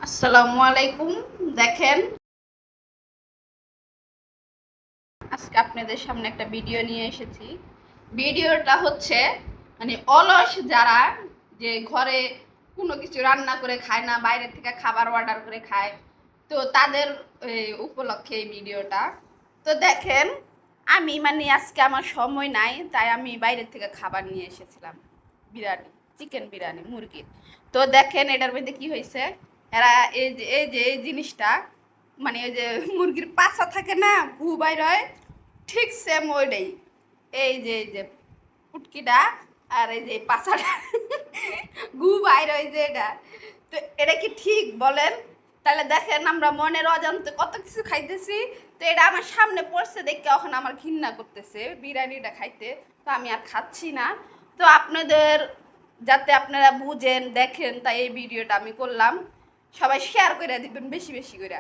আসসালামু আলাইকুম। দেখেন, আজকে আপনাদের সামনে একটা ভিডিও নিয়ে এসেছি। ভিডিওটা হচ্ছে মানে অলস যারা, যে ঘরে কোনো কিছু রান্না করে খায় না, বাইরে থেকে খাবার অর্ডার করে খায়, তো তাদের উপলক্ষে এই ভিডিওটা। তো দেখেন, আমি মানে আজকে আমার সময় নাই, তাই আমি বাইরে থেকে খাবার নিয়ে এসেছিলাম। বিরিয়ানি, চিকেন বিরিয়ানি, মুরগির। তো দেখেন এটার মধ্যে কি হয়েছে। এরা এই জিনিসটা, মানে ওই যে মুরগির পাছা থাকে না, গু বাইর হয়, ঠিক সেম ওইটাই। এই যে পুটকিটা আর এই যে পাছাটা গু বাইর হয় যে এটা। তো এটা কি ঠিক বলেন? তাহলে দেখেন আমরা মনের অজান্তে কত কিছু খাইতেছি। তো এটা আমার সামনে পড়ছে দেখে এখন আমার ঘৃণা করতেছে বিরিয়ানিটা খাইতে। তো আমি আর খাচ্ছি না। তো আপনাদের, যাতে আপনারা বুঝেন দেখেন, তাই এই ভিডিওটা আমি করলাম। সবাই শেয়ার করে দিবেন বেশি বেশি করে।